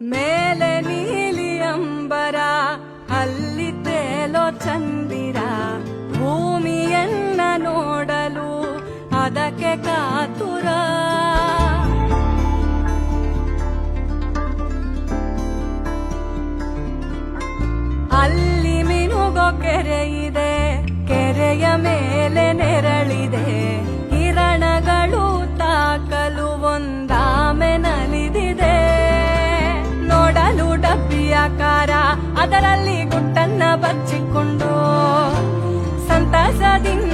ಮೇಲೆ ನೀಲಿ ಅಂಬರ ಅಲ್ಲಿ ತೇಲೋ ಚಂದಿರ ಭೂಮಿಯನ್ನ ನೋಡಲು ಅದಕ್ಕೆ ಕಾತುರ ಅಲ್ಲಿ ಮಿನುಗೋ ಕೆರೆ ಇದೆ ಕೆರೆಯ ಮೇಲೆ ನೆರಳಿದೆ ಕಿರಣಗಳು ತಾಕಲು ಒಂದಾಮೆ ನಲಿದಿದೆ ನೋಡಲು ಡಬ್ಬಿಯಾಕಾರ ಅದರಲ್ಲಿ ಗುಟ್ಟನ್ನ ಬಚ್ಚಿಕೊಂಡು ಸಂತಸದಿಂದ